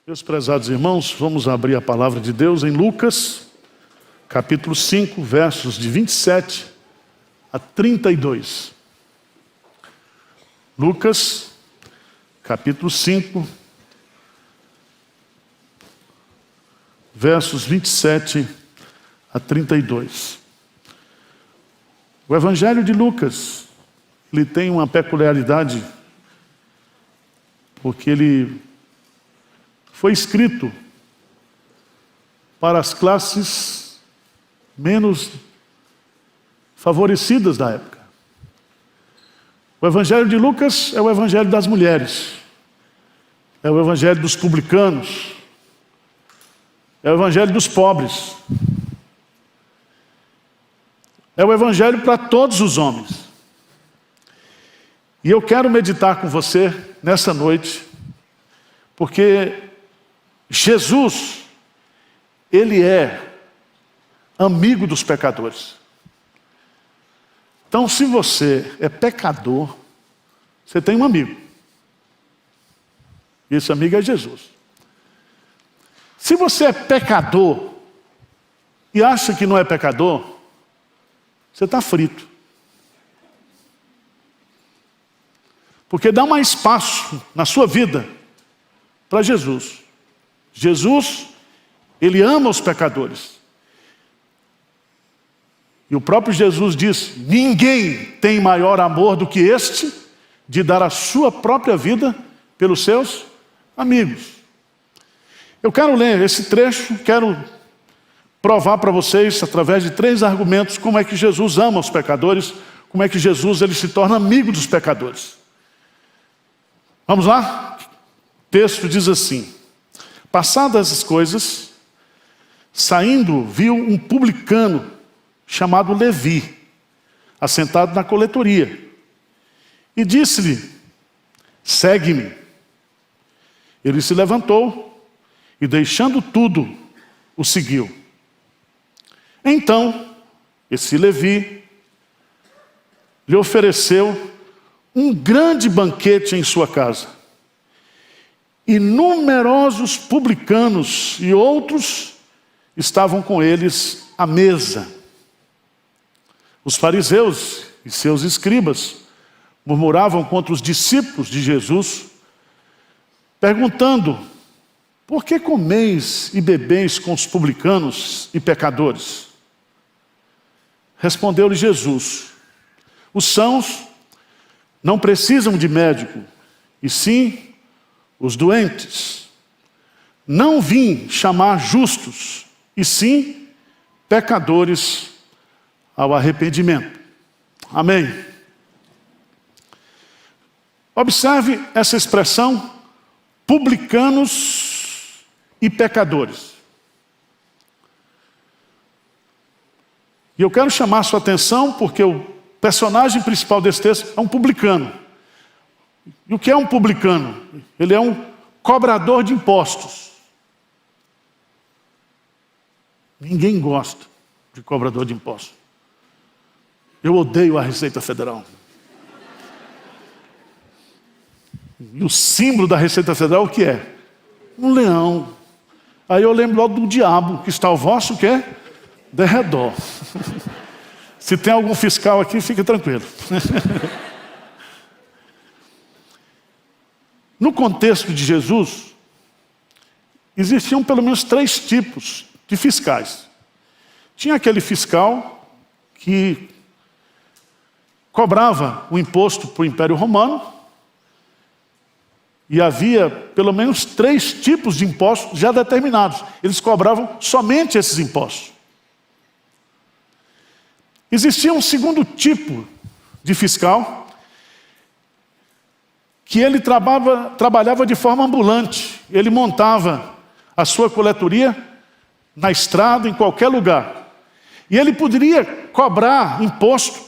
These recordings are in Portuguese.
Meus prezados irmãos, vamos abrir a palavra de Deus em Lucas, capítulo 5, versos de 27 a 32. Lucas, capítulo 5, versos 27 a 32. O Evangelho de Lucas, ele tem uma peculiaridade, porque ele foi escrito para as classes menos favorecidas da época. O Evangelho de Lucas é o Evangelho das mulheres, é o Evangelho dos publicanos, é o Evangelho dos pobres, é o Evangelho para todos os homens. E eu quero meditar com você nessa noite, porque Jesus, ele é amigo dos pecadores. Então, se você é pecador, você tem um amigo. E esse amigo é Jesus. Se você é pecador e acha que não é pecador, você está frito. Porque dá mais espaço na sua vida para Jesus. Jesus, ele ama os pecadores. E o próprio Jesus diz: ninguém tem maior amor do que este, de dar a sua própria vida pelos seus amigos. Eu quero ler esse trecho, quero provar para vocês, através de 3 argumentos, como é que Jesus ama os pecadores, como é que Jesus ele se torna amigo dos pecadores. Vamos lá? O texto diz assim: passadas as coisas, saindo, viu um publicano chamado Levi, assentado na coletoria, e disse-lhe: segue-me. Ele se levantou e, deixando tudo, o seguiu. Então, esse Levi lhe ofereceu um grande banquete em sua casa. E numerosos publicanos e outros estavam com eles à mesa. Os fariseus e seus escribas murmuravam contra os discípulos de Jesus, perguntando: por que comeis e bebeis com os publicanos e pecadores? Respondeu-lhe Jesus: os sãos não precisam de médico, e sim os doentes. Não vim chamar justos, e sim pecadores ao arrependimento. Amém. Observe essa expressão, publicanos e pecadores. E eu quero chamar a sua atenção porque o personagem principal desse texto é um publicano. E o que é um publicano? Ele é um cobrador de impostos. Ninguém gosta de cobrador de impostos. Eu odeio a Receita Federal. E o símbolo da Receita Federal o que é? Um leão. Aí eu lembro logo do diabo, que está ao vosso o quê? Derredor. Se tem algum fiscal aqui, fique tranquilo. No contexto de Jesus, existiam pelo menos 3 tipos de fiscais. Tinha aquele fiscal que cobrava o imposto para o Império Romano, e havia pelo menos 3 tipos de impostos já determinados. Eles cobravam somente esses impostos. Existia um segundo tipo de fiscal, que ele trabalhava de forma ambulante. Ele montava a sua coletoria na estrada, em qualquer lugar. E ele poderia cobrar imposto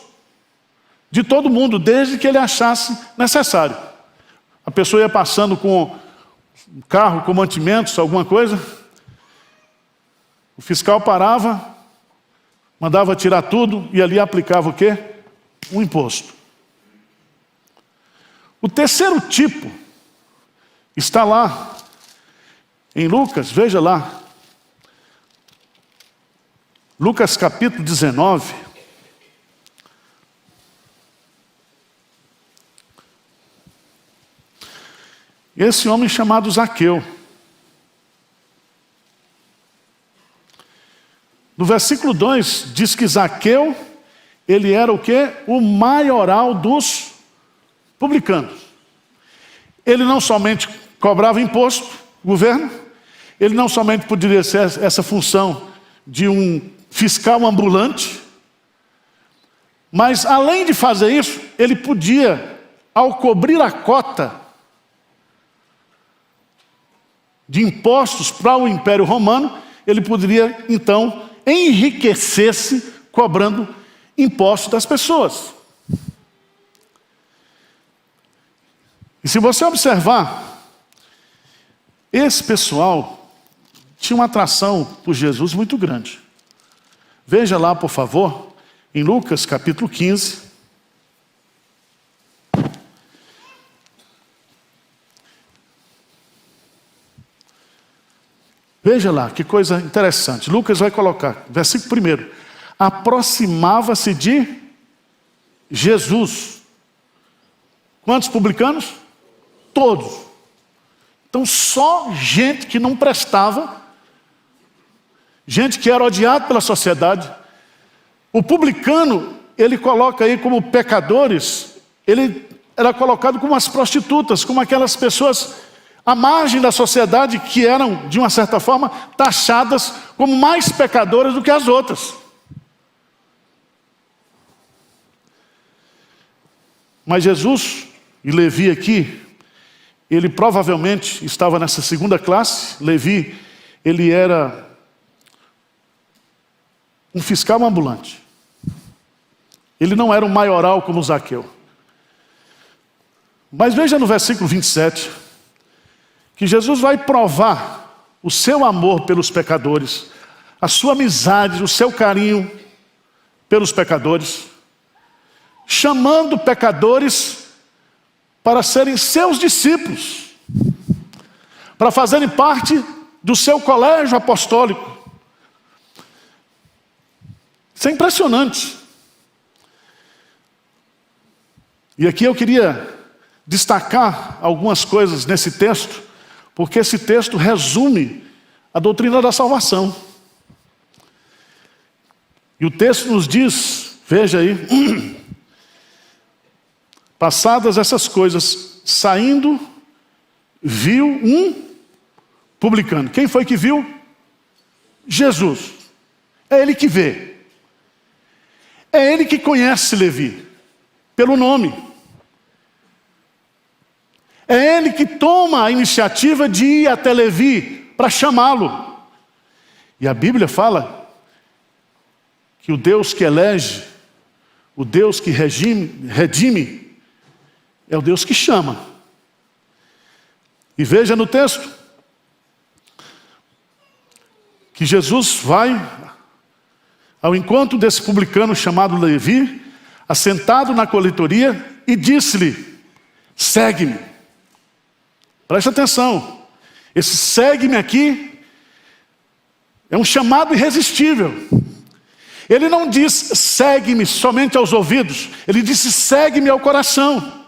de todo mundo, desde que ele achasse necessário. A pessoa ia passando com um carro, com mantimentos, alguma coisa. O fiscal parava, mandava tirar tudo e ali aplicava o quê? Um imposto. O terceiro tipo está lá Em Lucas, veja lá. Lucas capítulo 19. Esse homem chamado Zaqueu. No versículo 2 diz que Zaqueu, ele era o quê? O maioral dos publicanos. Ele não somente cobrava imposto, governo, ele não somente poderia ser essa função de um fiscal ambulante, mas além de fazer isso, ele podia, ao cobrir a cota de impostos para o Império Romano, ele poderia então enriquecer-se cobrando impostos das pessoas. E se você observar, esse pessoal tinha uma atração por Jesus muito grande. Veja lá, por favor, em Lucas capítulo 15. Veja lá, que coisa interessante. Lucas vai colocar, versículo 1. Aproximava-se de Jesus. Quantos publicanos? Todos. Então só gente que não prestava, gente que era odiada pela sociedade. O publicano, ele coloca aí como pecadores, ele era colocado como as prostitutas, como aquelas pessoas à margem da sociedade que eram, de uma certa forma, taxadas como mais pecadoras do que as outras. Mas Jesus e Levi aqui, ele provavelmente estava nessa segunda classe. Levi, ele era um fiscal ambulante. Ele não era um maioral como Zaqueu. Mas veja no versículo 27, que Jesus vai provar o seu amor pelos pecadores, a sua amizade, o seu carinho pelos pecadores, chamando pecadores para serem seus discípulos, para fazerem parte do seu colégio apostólico. Isso é impressionante. E aqui eu queria destacar algumas coisas nesse texto, porque esse texto resume a doutrina da salvação. E o texto nos diz, veja aí, passadas essas coisas, saindo, viu um publicano. Quem foi que viu? Jesus. É ele que vê. É ele que conhece Levi, pelo nome. É ele que toma a iniciativa de ir até Levi para chamá-lo. E a Bíblia fala que o Deus que elege, o Deus que redime, é o Deus que chama. E veja no texto que Jesus vai ao encontro desse publicano chamado Levi, assentado na coletoria, e disse-lhe: segue-me. Preste atenção, esse segue-me aqui é um chamado irresistível. Ele não diz segue-me somente aos ouvidos, ele disse segue-me ao coração.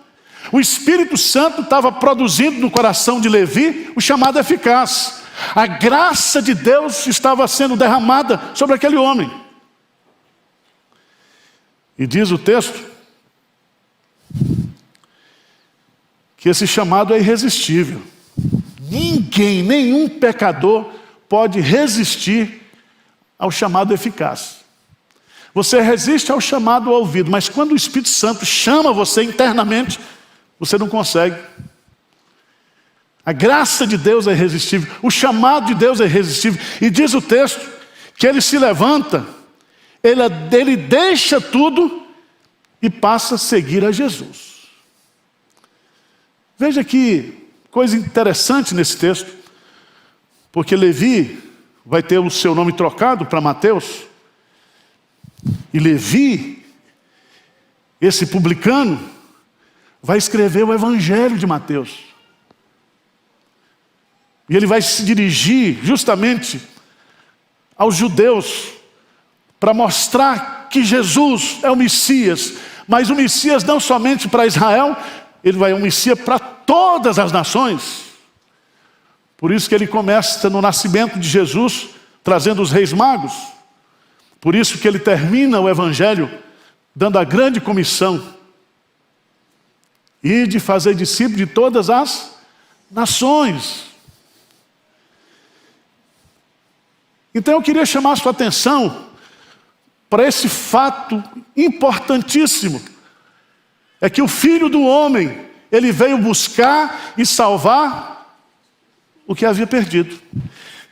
O Espírito Santo estava produzindo no coração de Levi o chamado eficaz. A graça de Deus estava sendo derramada sobre aquele homem. E diz o texto que esse chamado é irresistível. Ninguém, nenhum pecador pode resistir ao chamado eficaz. Você resiste ao chamado ao ouvido, mas quando o Espírito Santo chama você internamente, você não consegue. A graça de Deus é irresistível, o chamado de Deus é irresistível. E diz o texto que ele se levanta, ele deixa tudo e passa a seguir a Jesus. Veja que coisa interessante nesse texto, porque Levi vai ter o seu nome trocado para Mateus, e Levi, esse publicano, vai escrever o Evangelho de Mateus. E ele vai se dirigir justamente aos judeus para mostrar que Jesus é o Messias, mas o Messias não somente para Israel, ele vai ser um Messias para todas as nações. Por isso que ele começa no nascimento de Jesus, trazendo os reis magos. Por isso que ele termina o evangelho dando a grande comissão e de fazer discípulos de todas as nações. Então eu queria chamar a sua atenção para esse fato importantíssimo. É que o Filho do Homem, ele veio buscar e salvar o que havia perdido.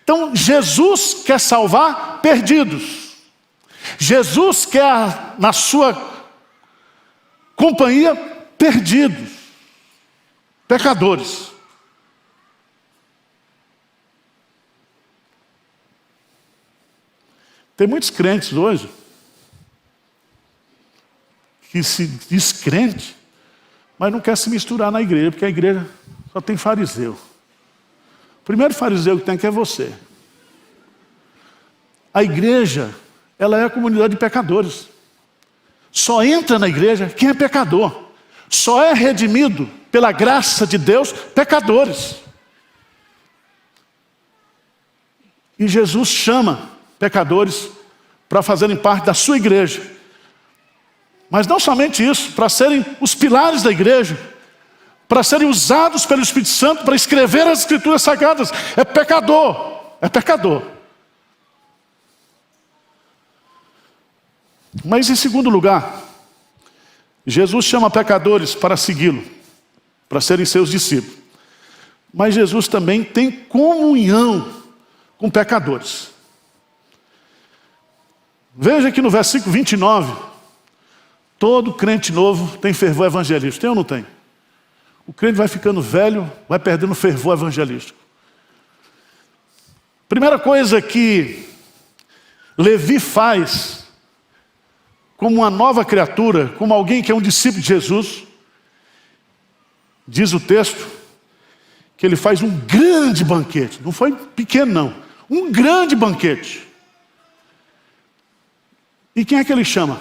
Então Jesus quer salvar perdidos. Jesus quer na sua companhia perdidos, pecadores. Tem muitos crentes hoje que se diz crente, mas não quer se misturar na igreja, porque a igreja só tem fariseu. O primeiro fariseu que tem aqui é você. A igreja, ela é a comunidade de pecadores. Só entra na igreja quem é pecador. Só é redimido pela graça de Deus pecadores. E Jesus chama pecadores para fazerem parte da sua igreja. Mas não somente isso, para serem os pilares da igreja, para serem usados pelo Espírito Santo para escrever as Escrituras Sagradas. É pecador, é pecador. Mas em segundo lugar, Jesus chama pecadores para segui-lo, para serem seus discípulos. Mas Jesus também tem comunhão com pecadores. Veja que no versículo 29, todo crente novo tem fervor evangelístico. Tem ou não tem? O crente vai ficando velho, vai perdendo fervor evangelístico. Primeira coisa que Levi faz, como uma nova criatura, como alguém que é um discípulo de Jesus, diz o texto, que ele faz um grande banquete. Não foi pequeno não, um grande banquete. E quem é que ele chama?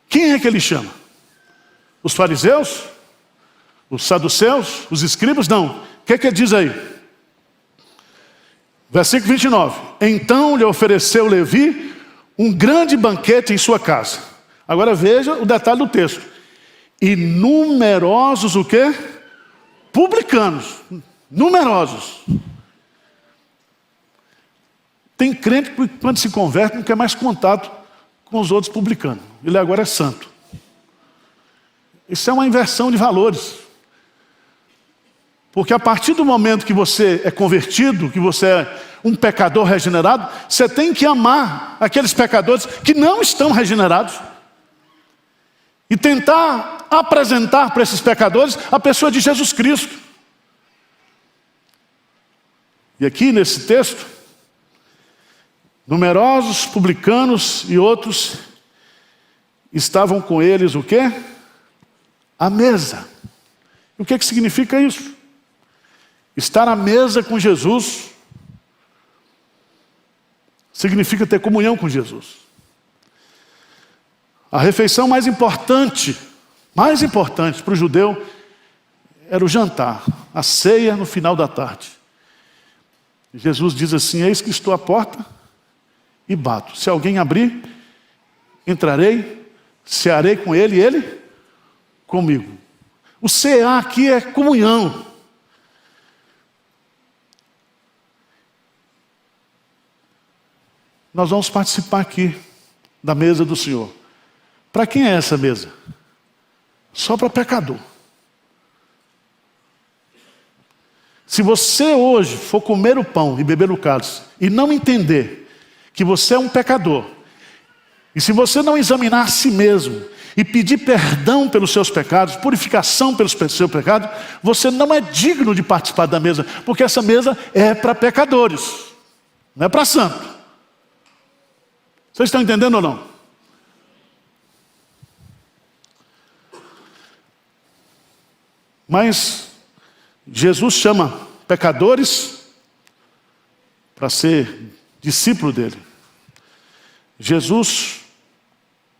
Quem é que ele chama? Os fariseus? Os saduceus? Os escribas? Não. O que é que ele diz aí? Versículo 29. Então lhe ofereceu Levi um grande banquete em sua casa. Agora veja o detalhe do texto. E numerosos o quê? Publicanos. Numerosos. Tem crente que quando se converte não quer mais contato com os outros publicanos. Ele agora é santo. Isso é uma inversão de valores. Porque a partir do momento que você é convertido, que você é um pecador regenerado, você tem que amar aqueles pecadores que não estão regenerados. E tentar apresentar para esses pecadores a pessoa de Jesus Cristo. E aqui nesse texto, numerosos publicanos e outros estavam com eles o quê? À mesa. E o que significa isso? Estar à mesa com Jesus significa ter comunhão com Jesus. A refeição mais importante para o judeu era o jantar, a ceia no final da tarde. Jesus diz assim: eis que estou à porta e bato. Se alguém abrir, entrarei, cearei com ele e ele comigo. O cear aqui é comunhão. Nós vamos participar aqui da mesa do Senhor. Para quem é essa mesa? Só para pecador. Se você hoje for comer o pão e beber o cálice e não entender que você é um pecador, e se você não examinar a si mesmo e pedir perdão pelos seus pecados, purificação pelos seus pecados, você não é digno de participar da mesa, porque essa mesa é para pecadores, não é para santo. Vocês estão entendendo ou não? Mas Jesus chama pecadores para ser discípulo dele. Jesus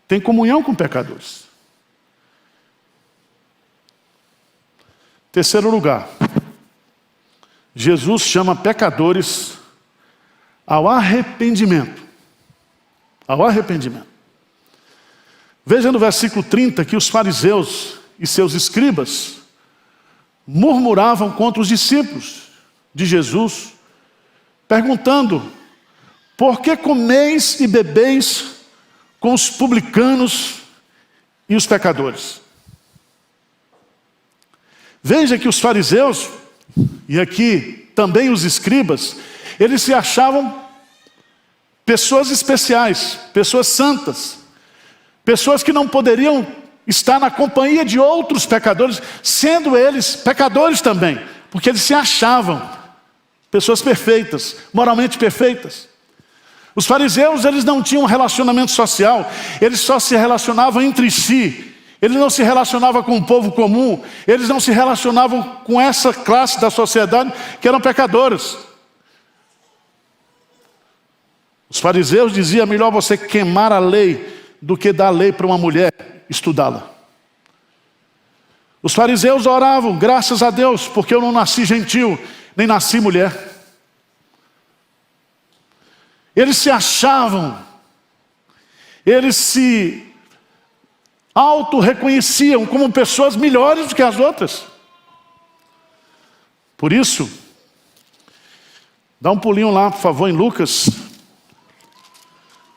tem comunhão com pecadores. Terceiro lugar, Jesus chama pecadores ao arrependimento. Ao arrependimento. Veja no versículo 30 que os fariseus e seus escribas murmuravam contra os discípulos de Jesus, perguntando: por que comeis e bebeis com os publicanos e os pecadores? Veja que os fariseus, e aqui também os escribas, eles se achavam pessoas especiais, pessoas santas, pessoas que não poderiam estar na companhia de outros pecadores, sendo eles pecadores também, porque eles se achavam pessoas perfeitas, moralmente perfeitas. Os fariseus, eles não tinham um relacionamento social, eles só se relacionavam entre si, eles não se relacionavam com o povo comum, eles não se relacionavam com essa classe da sociedade que eram pecadores. Os fariseus diziam: é melhor você queimar a lei do que dar a lei para uma mulher estudá-la. Os fariseus oravam: graças a Deus, porque eu não nasci gentil, nem nasci mulher. Eles se achavam, eles se auto-reconheciam como pessoas melhores do que as outras. Por isso, dá um pulinho lá, por favor, em Lucas.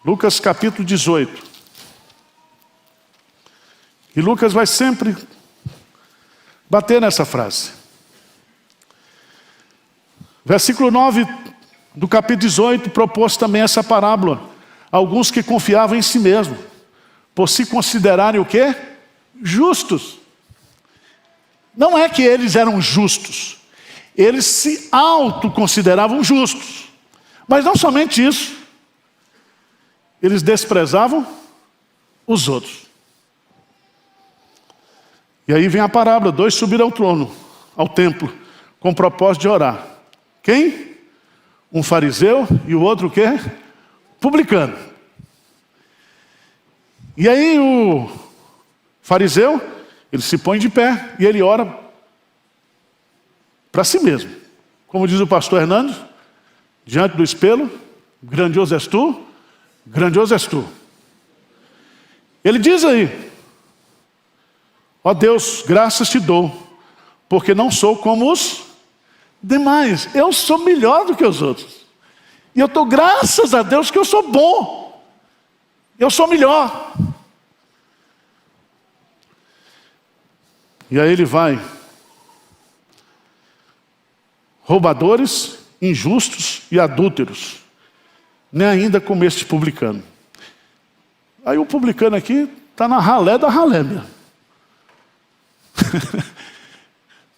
Lucas capítulo 18. E Lucas vai sempre bater nessa frase. Versículo 9 do capítulo 18 propôs também essa parábola. Alguns que confiavam em si mesmos, por se considerarem o quê? Justos. Não é que eles eram justos, eles se autoconsideravam justos. Mas não somente isso, eles desprezavam os outros. E aí vem a parábola: dois subiram ao trono, ao templo, com o propósito de orar. Quem? Um fariseu e o outro o quê? Publicano. E aí o fariseu, ele se põe de pé e ele ora para si mesmo. Como diz o pastor Hernando, diante do espelho: grandioso és tu, grandioso és tu. Ele diz aí: ó Deus, graças te dou, porque não sou como os demais. Eu sou melhor do que os outros. E eu estou, graças a Deus, que eu sou bom. Eu sou melhor. E aí ele vai: roubadores, injustos e adúlteros, nem ainda como este publicano. Aí o publicano aqui está na ralé da ralé mesmo.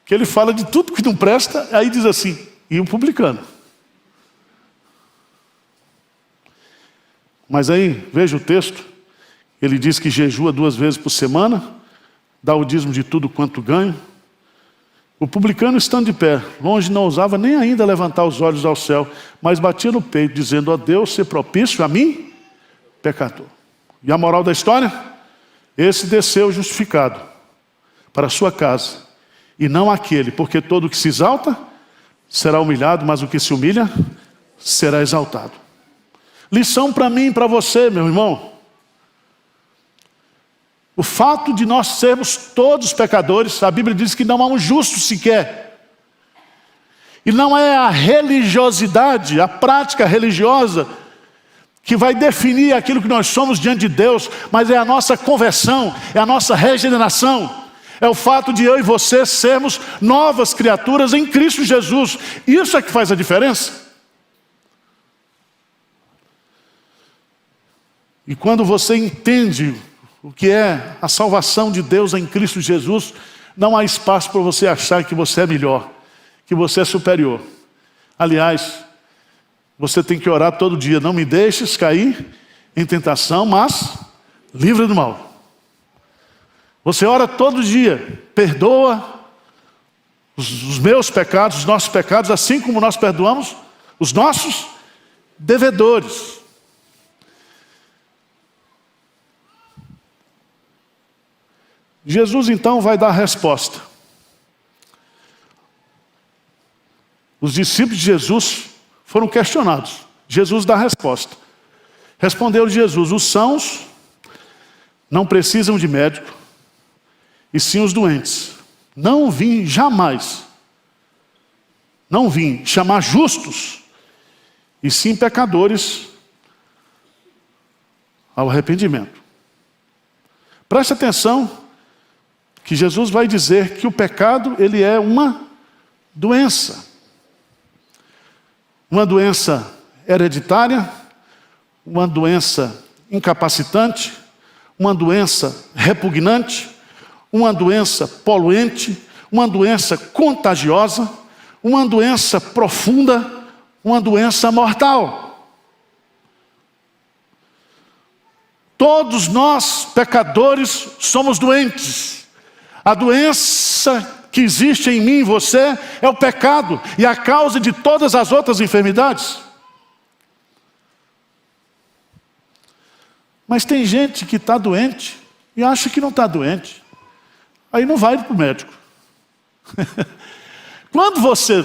Que ele fala de tudo que não presta, aí diz assim: e o publicano. Mas aí, veja o texto, ele diz que jejua 2 vezes por semana, dá o dízimo de tudo quanto ganha. O publicano, estando de pé, longe, não ousava nem ainda levantar os olhos ao céu, mas batia no peito, dizendo: ó Deus, ser propício a mim, pecador. E a moral da história? Esse desceu justificado para a sua casa, e não aquele, porque todo o que se exalta será humilhado, mas o que se humilha será exaltado. Lição para mim e para você, meu irmão. O fato de nós sermos todos pecadores, a Bíblia diz que não há um justo sequer. E não é a religiosidade, a prática religiosa, que vai definir aquilo que nós somos diante de Deus, mas é a nossa conversão, é a nossa regeneração. É o fato de eu e você sermos novas criaturas em Cristo Jesus. Isso é que faz a diferença. E quando você entende o que é a salvação de Deus em Cristo Jesus, não há espaço para você achar que você é melhor, que você é superior. Aliás, você tem que orar todo dia: não me deixes cair em tentação, mas livra do mal. Você ora todo dia: perdoa os meus pecados, os nossos pecados, assim como nós perdoamos os nossos devedores. Jesus então vai dar a resposta. Os discípulos de Jesus foram questionados. Jesus dá a resposta. Respondeu Jesus: os sãos não precisam de médico, e sim os doentes. Não vim jamais, não vim chamar justos, e sim pecadores ao arrependimento. Preste atenção que Jesus vai dizer que o pecado, ele é uma doença. Uma doença hereditária, uma doença incapacitante, uma doença repugnante, uma doença poluente, uma doença contagiosa, uma doença profunda, uma doença mortal. Todos nós, pecadores, somos doentes. A doença que existe em mim e você é o pecado e a causa de todas as outras enfermidades. Mas tem gente que está doente e acha que não está doente. Aí não vai para o médico. Quando você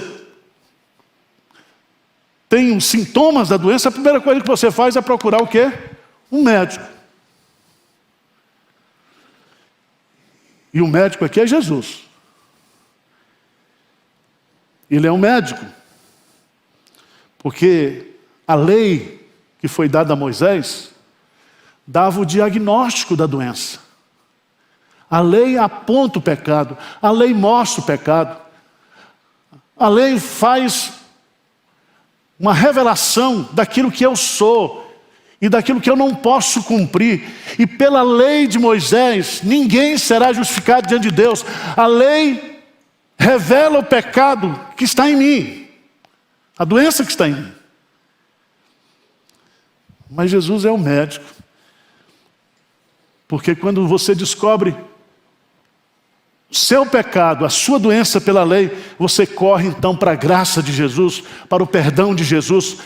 tem os sintomas da doença, a primeira coisa que você faz é procurar o quê? Um médico. E o médico aqui é Jesus. Ele é um médico. Porque a lei que foi dada a Moisés dava o diagnóstico da doença. A lei aponta o pecado, a lei mostra o pecado. A lei faz uma revelação daquilo que eu sou e daquilo que eu não posso cumprir. E pela lei de Moisés, ninguém será justificado diante de Deus. A lei revela o pecado que está em mim, a doença que está em mim. Mas Jesus é o médico. Porque quando você descobre o seu pecado, a sua doença pela lei, você corre então para a graça de Jesus, para o perdão de Jesus,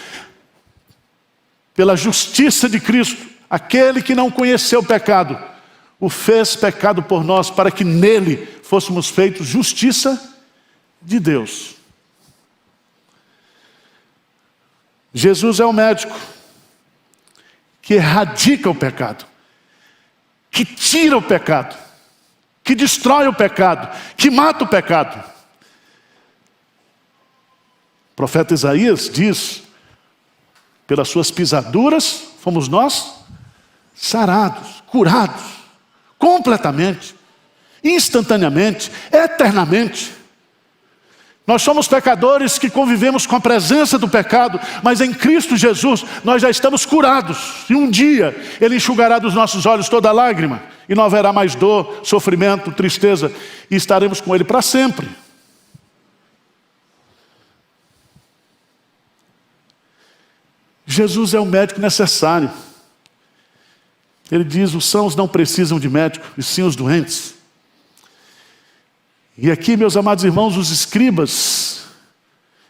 pela justiça de Cristo. Aquele que não conheceu o pecado, o fez pecado por nós, para que nele fôssemos feitos justiça de Deus. Jesus é o médico que erradica o pecado, que tira o pecado, que destrói o pecado, que mata o pecado. O profeta Isaías diz: pelas suas pisaduras fomos nós sarados, curados, completamente, instantaneamente, eternamente. Nós somos pecadores que convivemos com a presença do pecado, mas em Cristo Jesus nós já estamos curados. E um dia Ele enxugará dos nossos olhos toda lágrima, e não haverá mais dor, sofrimento, tristeza, e estaremos com Ele para sempre. Jesus é o médico necessário. Ele diz: os sãos não precisam de médico, e sim os doentes. E aqui, meus amados irmãos, os escribas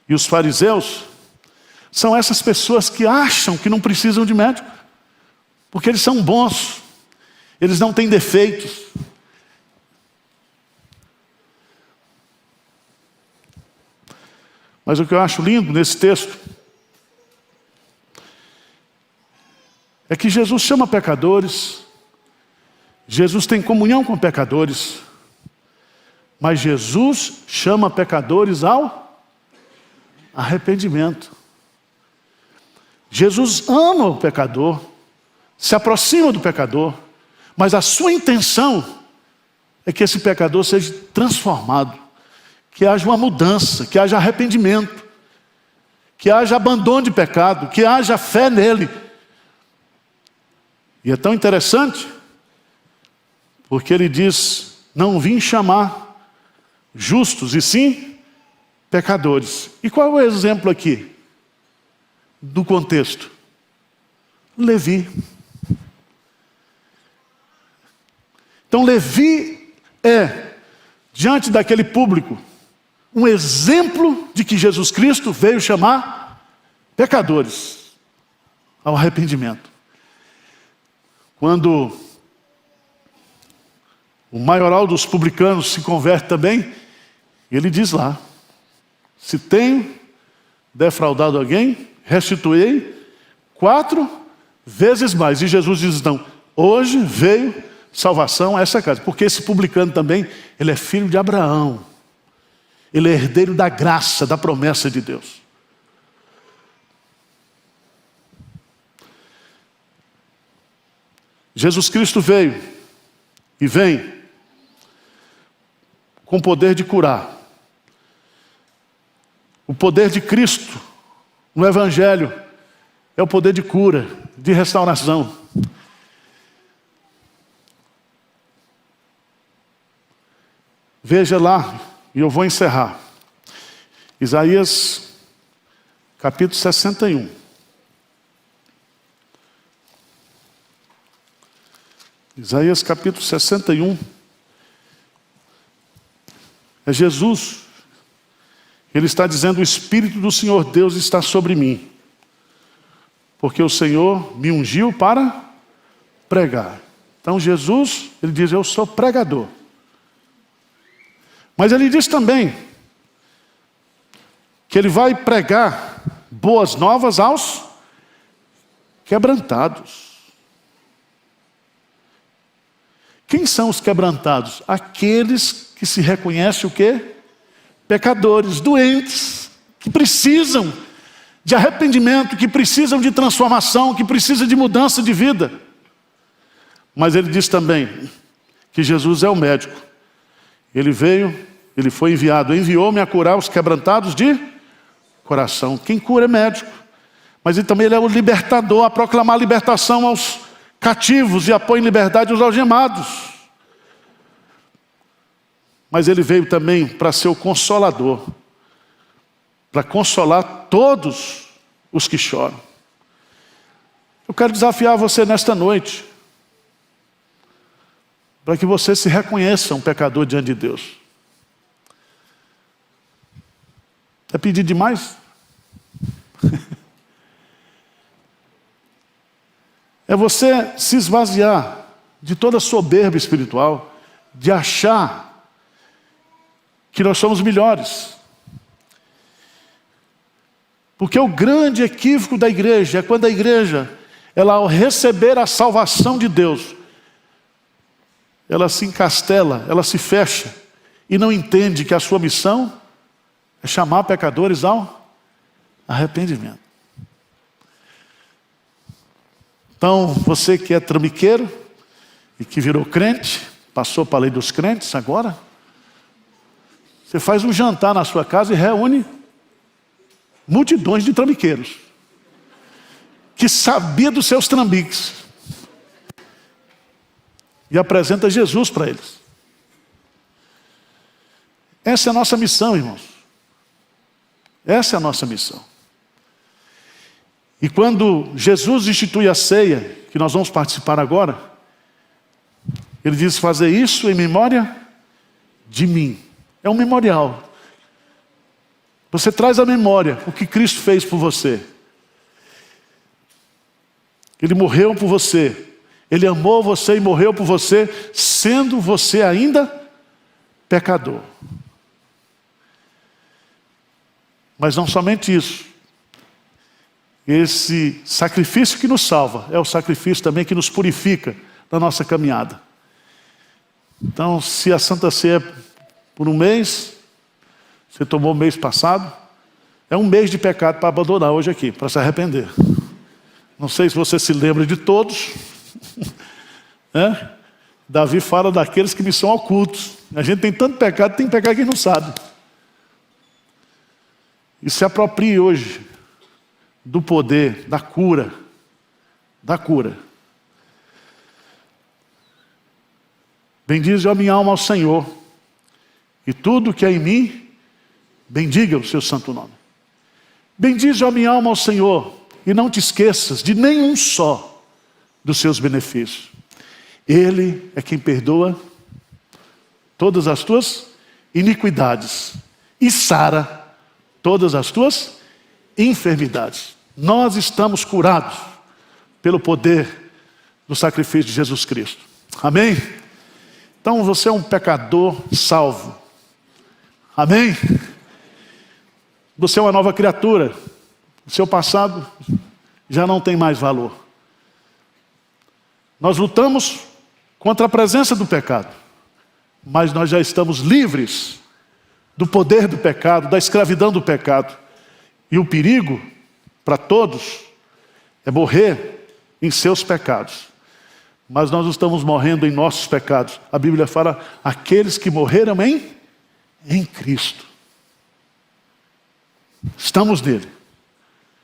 e os fariseus são essas pessoas que acham que não precisam de médico, porque eles são bons, eles não têm defeitos. Mas o que eu acho lindo nesse texto é que Jesus chama pecadores, Jesus tem comunhão com pecadores, mas Jesus chama pecadores ao arrependimento. Jesus ama o pecador, se aproxima do pecador, mas a sua intenção é que esse pecador seja transformado, que haja uma mudança, que haja arrependimento, que haja abandono de pecado, que haja fé nele. E é tão interessante, porque ele diz: não vim chamar justos, e sim pecadores. E qual é o exemplo aqui do contexto? Levi. Então Levi é, diante daquele público, um exemplo de que Jesus Cristo veio chamar pecadores ao arrependimento. Quando o maioral dos publicanos se converte também, ele diz lá: se tenho defraudado alguém, restituirei 4 vezes mais. E Jesus diz: não, hoje veio salvação a essa casa. Porque esse publicano também, ele é filho de Abraão. Ele é herdeiro da graça, da promessa de Deus. Jesus Cristo veio e vem com poder de curar. O poder de Cristo no Evangelho é o poder de cura, de restauração. Veja lá, e eu vou encerrar. Isaías, capítulo 61. Isaías, capítulo 61. É Jesus. Ele está dizendo: o Espírito do Senhor Deus está sobre mim, porque o Senhor me ungiu para pregar. Então Jesus, ele diz: eu sou pregador. Mas ele diz também que ele vai pregar boas novas aos quebrantados. Quem são os quebrantados? Aqueles que se reconhecem o quê? Pecadores, doentes, que precisam de arrependimento, que precisam de transformação, que precisam de mudança de vida. Mas ele diz também que Jesus é o médico. Ele veio, ele foi enviado, enviou-me a curar os quebrantados de coração. Quem cura é médico. Mas ele também é o libertador, a proclamar a libertação aos cativos e a pôr em liberdade os algemados. Mas ele veio também para ser o consolador, para consolar todos os que choram. Eu quero desafiar você nesta noite, para que você se reconheça um pecador diante de Deus. É pedir demais? É você se esvaziar de toda soberba espiritual, de achar que nós somos melhores. Porque o grande equívoco da igreja é quando a igreja, ela ao receber a salvação de Deus, ela se encastela, ela se fecha e não entende que a sua missão é chamar pecadores ao arrependimento. Então, você que é trambiqueiro e que virou crente, passou para a lei dos crentes agora, você faz um jantar na sua casa e reúne multidões de trambiqueiros que sabia dos seus trambiques e apresenta Jesus para eles. Essa é a nossa missão, irmãos. Essa é a nossa missão. E quando Jesus institui a ceia, que nós vamos participar agora, ele diz: fazer isso em memória de mim. É um memorial. Você traz à memória o que Cristo fez por você. Ele morreu por você. Ele amou você e morreu por você, sendo você ainda pecador. Mas não somente isso. Esse sacrifício que nos salva é o sacrifício também que nos purifica na nossa caminhada. Então, se a Santa Ceia por um mês, você tomou o mês passado, é um mês de pecado para abandonar hoje aqui, para se arrepender. Não sei se você se lembra de todos. Davi fala daqueles que me são ocultos. A gente tem tanto pecado, tem pecado que não sabe. E se aproprie hoje do poder, da cura. Da cura. Bendize a minha alma ao Senhor, e tudo que é em mim, bendiga o seu santo nome. Bendize a minha alma ao Senhor, e não te esqueças de nenhum só dos seus benefícios. Ele é quem perdoa todas as tuas iniquidades e sara todas as tuas enfermidades. Nós estamos curados pelo poder do sacrifício de Jesus Cristo. Amém? Então você é um pecador salvo. Amém? Você é uma nova criatura. O seu passado já não tem mais valor. Nós lutamos contra a presença do pecado, mas nós já estamos livres do poder do pecado, da escravidão do pecado. E o perigo para todos é morrer em seus pecados. Mas nós não estamos morrendo em nossos pecados. A Bíblia fala, aqueles que morreram em Cristo. Estamos nele.